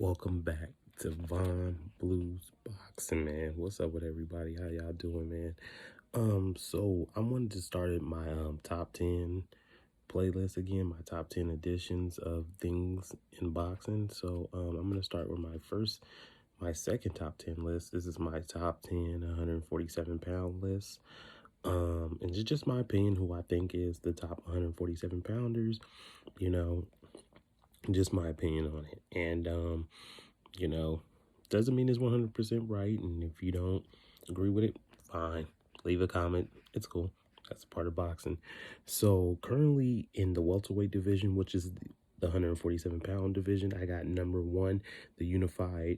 Welcome back to Von Blues Boxing, man. What's up with everybody? How y'all doing, man? So I wanted to start at my top 10 playlist again, my top 10 editions of things in boxing. So I'm gonna start with my second top 10 list. This is my top 10 147-pound list. And it's just my opinion who I think is the top 147 pounders, you know, just my opinion on it. And you know, doesn't mean it's 100% right. And if you don't agree with it, fine. Leave a comment. It's cool. That's part of boxing. So currently in the welterweight division, which is the 147-pound division, I got number one, the unified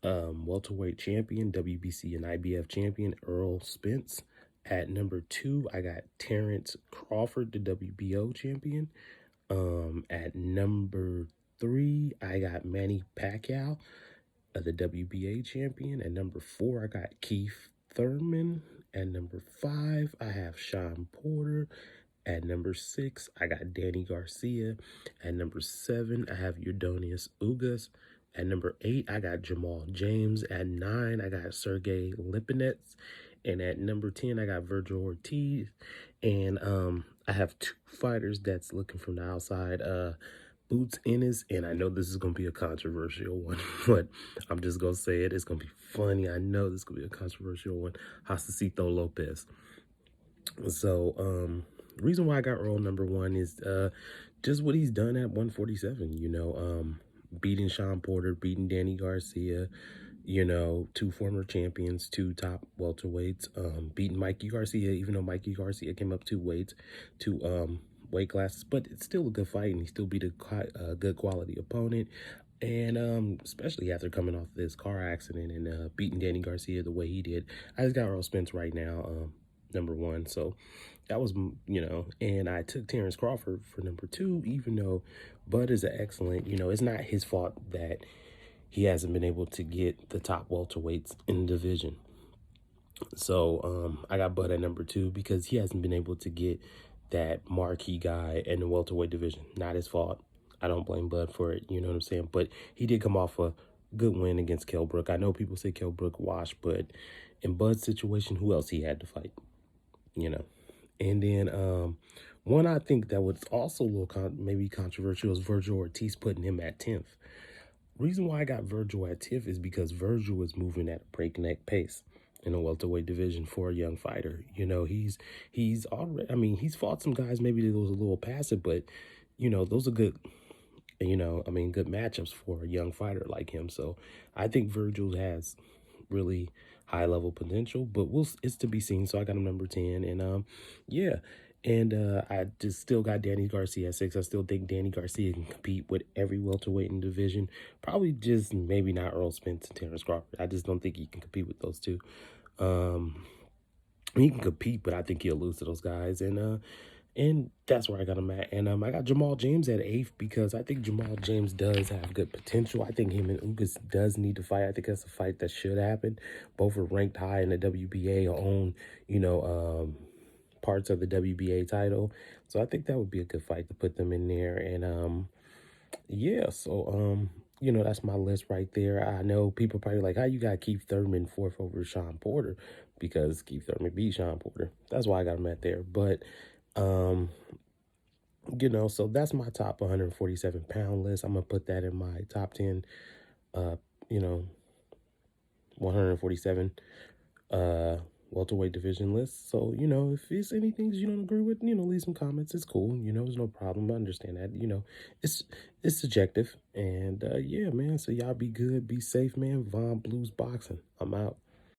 welterweight champion, WBC and IBF champion, Errol Spence. At number two, I got Terrence Crawford, the WBO champion. At number three, I got Manny Pacquiao, the WBA champion. At number four, I got Keith Thurman. At number five, I have Sean Porter. At number six, I got Danny Garcia. At number seven, I have Udonius Ugas. At number eight, I got Jamal James. At nine, I got Sergey Lipinets. And at number 10, I got Virgil Ortiz. And I have two fighters that's looking from the outside. Boots Ennis, and I know this is going to be a controversial one, but I'm just going to say it. It's going to be funny. I know this is going to be a controversial one. Josecito Lopez. So, the reason why I got Earl number one is just what he's done at 147, beating Sean Porter, beating Danny Garcia, two former champions, two top welterweights, beating Mikey Garcia, even though Mikey Garcia came up two weights, weight classes, but it's still a good fight, and he still beat a good quality opponent. And especially after coming off this car accident and beating Danny Garcia the way he did, I just got Earl Spence right now, number one. So that was, and I took Terrence Crawford for number two, even though Bud is an excellent, it's not his fault that he hasn't been able to get the top welterweights in the division. So I got Bud at number two because he hasn't been able to get that marquee guy in the welterweight division. Not his fault. I don't blame Bud for it, you know what I'm saying? But he did come off a good win against Kell Brook. I know people say Kell Brook washed, but in Bud's situation, who else he had to fight, And then one I think that was also a little maybe controversial was Virgil Ortiz, putting him at 10th. Reason why I got Virgil at 10th is because Virgil was moving at a breakneck pace in a welterweight division for a young fighter. He's already, he's fought some guys maybe that was a little passive, but those are good, good matchups for a young fighter like him. So I think Virgil has really high level potential, but it's to be seen. So I got him number 10, and yeah. And I just still got Danny Garcia at 6. I still think Danny Garcia can compete with every welterweight in the division. Probably just maybe not Earl Spence and Terrence Crawford. I just don't think he can compete with those two. He can compete, but I think he'll lose to those guys. And that's where I got him at. And I got Jamal James at 8th because I think Jamal James does have good potential. I think him and Ugas does need to fight. I think that's a fight that should happen. Both are ranked high in the WBA, own, parts of the WBA title. So I think that would be a good fight to put them in there. And yeah, so that's my list right there. I know people probably like, how you got Keith Thurman 4th over Sean Porter? Because Keith Thurman beat Sean Porter. That's why I got him at there. But so that's my top 147-pound list. I'm gonna put that in my top 10 147 welterweight division list. So, if it's any things you don't agree with, leave some comments. It's cool. There's no problem. I understand that. It's subjective. And yeah, man. So y'all be good, be safe, man. Von Blues Boxing. I'm out.